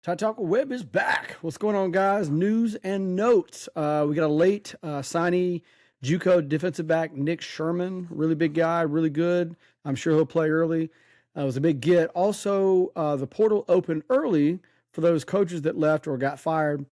Tide Talk Web is back. What's going on, guys? News and notes. We got a late signee, JUCO defensive back Nick Sherman. Really big guy, really good. I'm sure he'll play early. It was a big get. Also, the portal opened early for those coaches that left or got fired.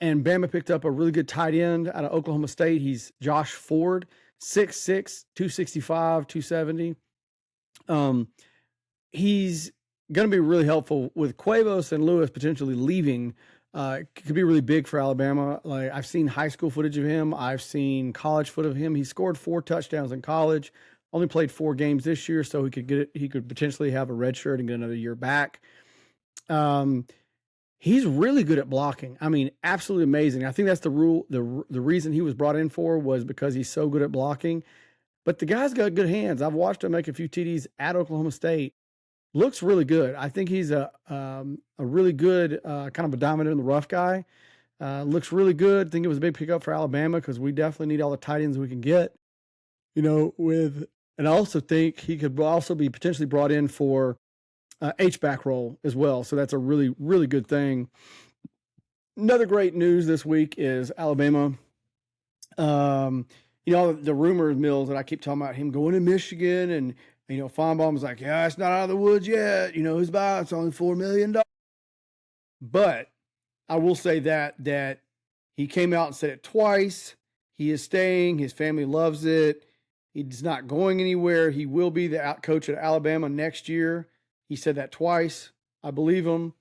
And Bama picked up a really good tight end out of Oklahoma State. He's Josh Ford, 6'6", 265, 270. He's going to be really helpful with Cuevas and Lewis potentially leaving. Could be really big for Alabama. Like, I've seen high school footage of him. I've seen college footage of him. He scored 4 touchdowns in college. Only played 4 games this year, so he could get it. He could potentially have a red shirt and get another year back. He's really good at blocking. I mean, absolutely amazing. I think that's the rule. The reason he was brought in for was because he's so good at blocking. But the guy's got good hands. I've watched him make a few TDs at Oklahoma State. Looks really good. I think he's a really good kind of a diamond in the rough guy. Looks really good. I think it was a big pickup for Alabama because we definitely need all the tight ends we can get. And I also think he could also be potentially brought in for H-back role as well. So that's a really, really good thing. Another great news this week is Alabama. The rumor mills that I keep talking about, him going to Michigan, and Feinbaum's like, yeah, it's not out of the woods yet. Who's buying? It's only $4 million. But I will say that he came out and said it twice. He is staying. His family loves it. He's not going anywhere. He will be the coach at Alabama next year. He said that twice. I believe him.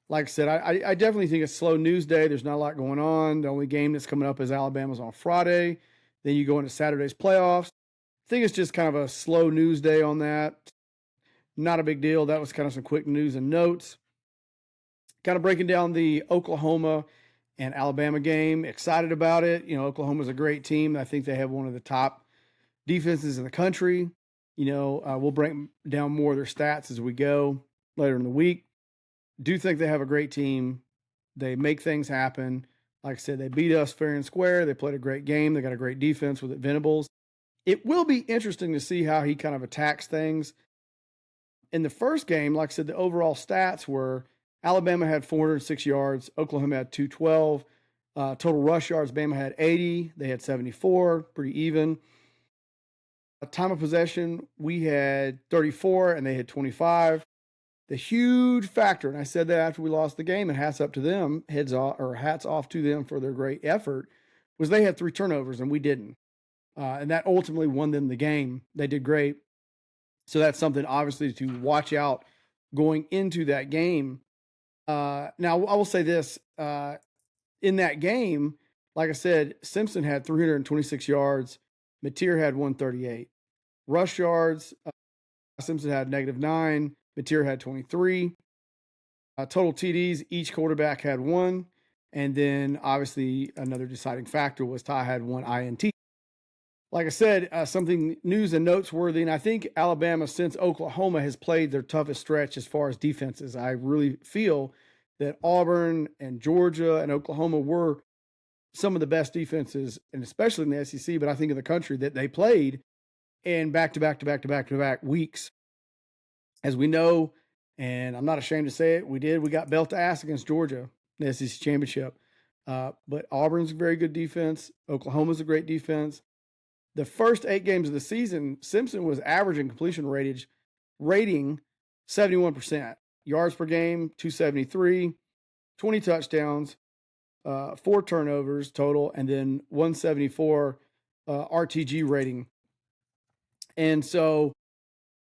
Like I said, I definitely think it's slow news day. There's not a lot going on. The only game that's coming up is Alabama's on Friday. Then you go into Saturday's playoffs. I think it's just kind of a slow news day on that. Not a big deal. That was kind of some quick news and notes. Kind of breaking down the Oklahoma and Alabama game. Excited about it. Oklahoma's a great team. I think they have one of the top defenses in the country. We'll break down more of their stats as we go later in the week. Do think they have a great team. They make things happen. Like I said, they beat us fair and square. They played a great game. They got a great defense with Venables. It will be interesting to see how he kind of attacks things. In the first game, like I said, the overall stats were Alabama had 406 yards. Oklahoma had 212. Total rush yards, Bama had 80. They had 74, pretty even. Time of possession, we had 34 and they had 25. The huge factor, and I said that after we lost the game, and hats off to them for their great effort, was they had 3 turnovers and we didn't. And that ultimately won them the game. They did great. So that's something obviously to watch out going into that game. Now, I will say this. In that game, like I said, Simpson had 326 yards. Mateer had 138. Rush yards, Simpson had -9. Mateer had 23. Total TDs, each quarterback had 1. And then obviously another deciding factor was Ty had 1 INT. Like I said, something news and noteworthy, and I think Alabama, since Oklahoma, has played their toughest stretch as far as defenses. I really feel that Auburn and Georgia and Oklahoma were some of the best defenses, and especially in the SEC, but I think in the country, that they played in back-to-back weeks. As we know, and I'm not ashamed to say it, we got belt to ass against Georgia in the SEC championship. But Auburn's a very good defense. Oklahoma's a great defense. The first 8 games of the season, Simpson was averaging completion rating 71%. Yards per game, 273, 20 touchdowns, 4 turnovers total, and then 174 RTG rating. And so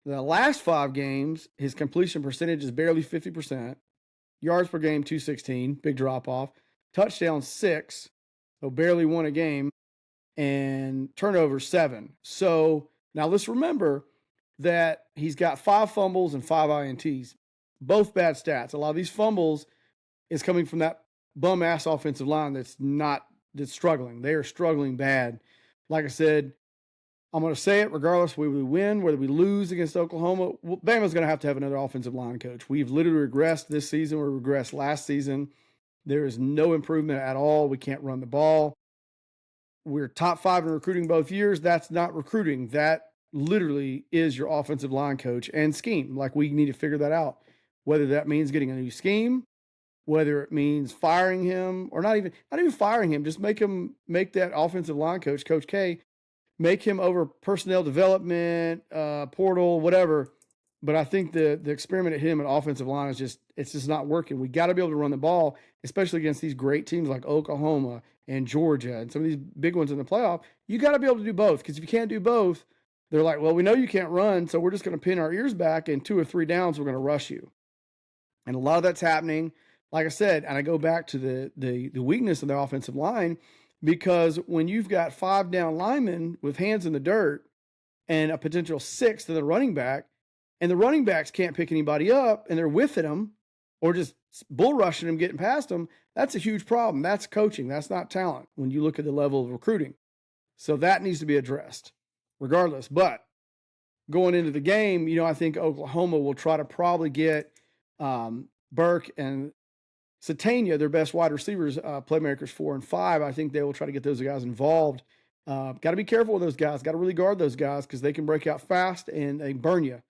the last 5 games, his completion percentage is barely 50%. Yards per game, 216, big drop off. Touchdowns, 6, so barely won a game. And turnovers, 7. So now let's remember that he's got 5 fumbles and 5 INTs. Both bad stats. A lot of these fumbles is coming from that bum ass offensive line that's struggling. They are struggling bad. Like I said, I'm going to say it regardless whether we win, whether we lose against Oklahoma. Bama's going to have another offensive line coach. We've literally regressed this season. We regressed last season. There is no improvement at all. We can't run the ball. We're top 5 in recruiting both years. That's not recruiting. That literally is your offensive line coach and scheme. Like, we need to figure that out. Whether that means getting a new scheme, whether it means firing him or not even firing him, just make that offensive line coach, Coach K, make him over personnel development, portal, whatever. But I think the experiment at him at offensive line it's just not working. We got to be able to run the ball, especially against these great teams like Oklahoma and Georgia and some of these big ones in the playoff. You got to be able to do both, because if you can't do both, they're like, well, we know you can't run, so we're just going to pin our ears back, and 2 or 3 downs, we're going to rush you. And a lot of that's happening. Like I said, and I go back to the weakness of the offensive line, because when you've got 5 down linemen with hands in the dirt and a potential 6th to the running back, and the running backs can't pick anybody up and they're whiffing them or just bull rushing them, getting past them, that's a huge problem. That's coaching. That's not talent when you look at the level of recruiting. So that needs to be addressed regardless. But going into the game, I think Oklahoma will try to probably get Burke and Satania, their best wide receivers, playmakers 4 and 5. I think they will try to get those guys involved. Got to be careful with those guys. Got to really guard those guys, because they can break out fast and they burn you.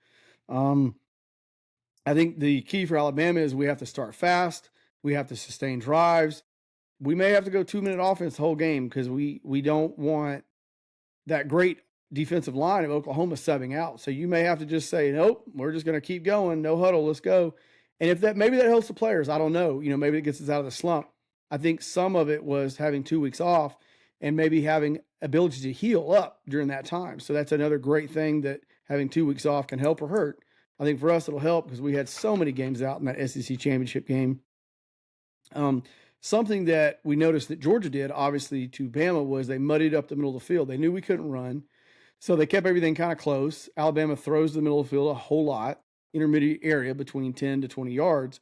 I think the key for Alabama is we have to start fast. We have to sustain drives. We may have to go 2-minute offense the whole game, because we don't want that great defensive line of Oklahoma subbing out. So you may have to just say, nope, we're just going to keep going. No huddle. Let's go. And if maybe that helps the players, I don't know. Maybe it gets us out of the slump. I think some of it was having 2 weeks off and maybe having ability to heal up during that time. So that's another great thing, that having 2 weeks off can help or hurt. I think for us, it'll help, because we had so many games out in that SEC championship game. Something that we noticed that Georgia did, obviously, to Bama, was they muddied up the middle of the field. They knew we couldn't run, so they kept everything kind of close. Alabama throws the middle of the field a whole lot, intermediate area between 10 to 20 yards.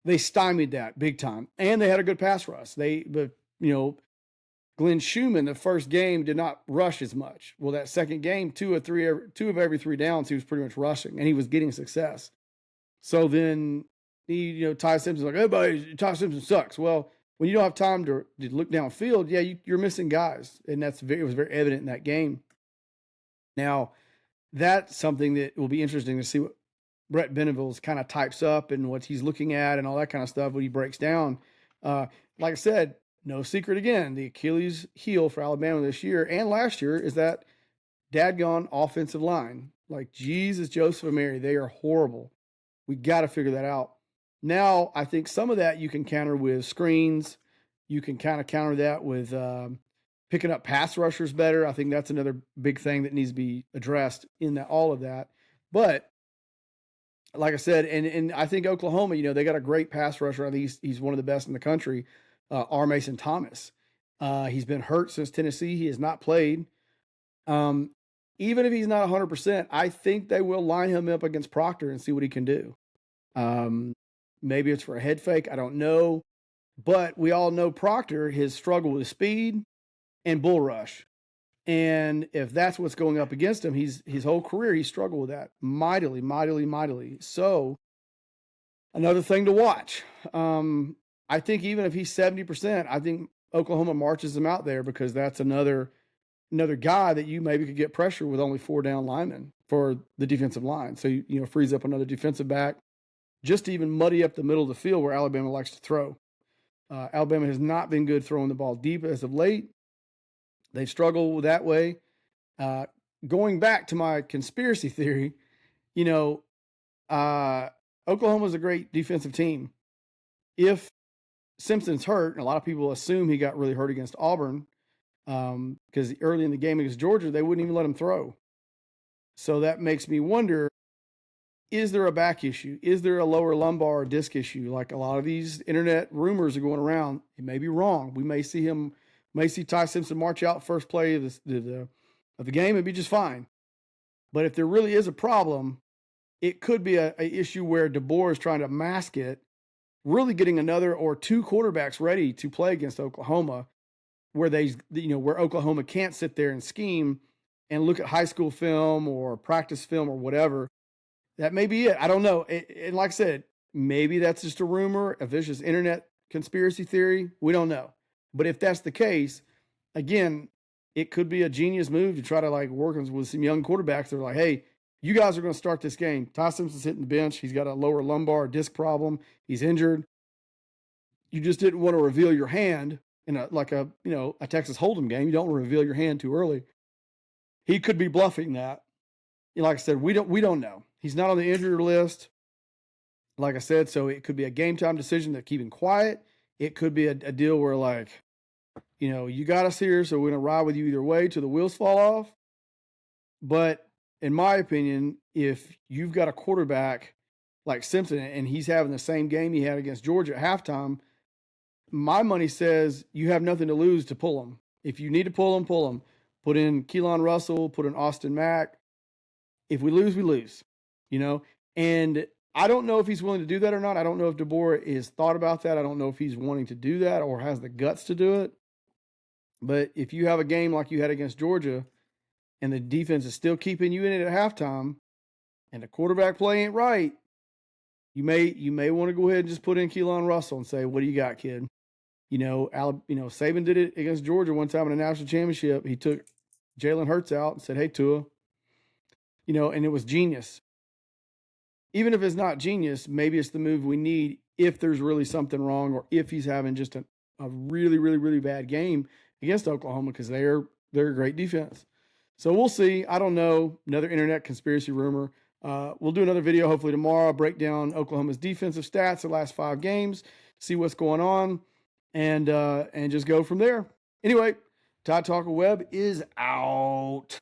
They stymied that big time, and they had a good pass rush. Glenn Schumann, the first game, did not rush as much. Well, that second game, 2 of every 3 downs, he was pretty much rushing, and he was getting success. So then, Ty Simpson's like, everybody, Ty Simpson sucks. Well, when you don't have time to look downfield, yeah, you're missing guys, and it was very evident in that game. Now, that's something that will be interesting to see what Brett Beneville's kind of types up and what he's looking at and all that kind of stuff when he breaks down. Like I said, no secret again, the Achilles heel for Alabama this year and last year is that dadgone offensive line. Like, Jesus, Joseph, and Mary, they are horrible. We got to figure that out. Now, I think some of that you can counter with screens. You can kind of counter that with picking up pass rushers better. I think that's another big thing that needs to be addressed in all of that. But like I said, and I think Oklahoma, they got a great pass rusher. I think he's one of the best in the country. R. Mason Thomas. He's been hurt since Tennessee. He has not played. Even if he's not 100%, I think they will line him up against Proctor and see what he can do. Maybe it's for a head fake. I don't know. But we all know Proctor has struggled with speed and bull rush. And if that's what's going up against him, his whole career, he's struggled with that mightily, mightily, mightily. So another thing to watch. I think even if he's 70%, I think Oklahoma marches him out there, because that's another guy that you maybe could get pressure with only 4 down linemen for the defensive line. So, frees up another defensive back just to even muddy up the middle of the field where Alabama likes to throw. Alabama has not been good throwing the ball deep as of late. They struggle that way. Going back to my conspiracy theory, Oklahoma's a great defensive team. If Simpson's hurt, and a lot of people assume he got really hurt against Auburn, because early in the game against Georgia, they wouldn't even let him throw. So that makes me wonder, is there a back issue? Is there a lower lumbar or disc issue? Like a lot of these internet rumors are going around. It may be wrong. We may see Ty Simpson march out first play of the game and be just fine. But if there really is a problem, it could be a issue where DeBoer is trying to mask it, really getting another or 2 quarterbacks ready to play against Oklahoma, where where Oklahoma can't sit there and scheme and look at high school film or practice film or whatever. That may be it. I don't know. And like I said, maybe that's just a rumor, a vicious internet conspiracy theory. We don't know. But if that's the case, again, it could be a genius move to try to work with some young quarterbacks. They're like, hey, you guys are going to start this game. Ty Simpson's hitting the bench. He's got a lower lumbar disc problem. He's injured. you just didn't want to reveal your hand in a Texas Hold'em game. You don't want to reveal your hand too early. He could be bluffing that. Like I said, we don't know. He's not on the injured list. Like I said, so it could be a game time decision to keep him quiet. It could be a deal where, like, you got us here, so we're going to ride with you either way till the wheels fall off. But in my opinion, if you've got a quarterback like Simpson and he's having the same game he had against Georgia at halftime, my money says you have nothing to lose to pull him. If you need to pull him, pull him. Put in Keelan Russell, put in Austin Mack. If we lose, we lose, And I don't know if he's willing to do that or not. I don't know if DeBoer is thought about that. I don't know if he's wanting to do that or has the guts to do it. But if you have a game like you had against Georgia and the defense is still keeping you in it at halftime and the quarterback play ain't right, you may want to go ahead and just put in Keelan Russell and say, what do you got, kid? Saban did it against Georgia one time in a national championship. He took Jalen Hurts out and said, hey, Tua, and it was genius. Even if it's not genius, maybe it's the move we need if there's really something wrong or if he's having just a really, really, really bad game against Oklahoma because they're a great defense. So we'll see. I don't know. Another internet conspiracy rumor. We'll do another video hopefully tomorrow, break down Oklahoma's defensive stats the last 5 games, see what's going on, and just go from there. Anyway, Todd Talker Webb is out.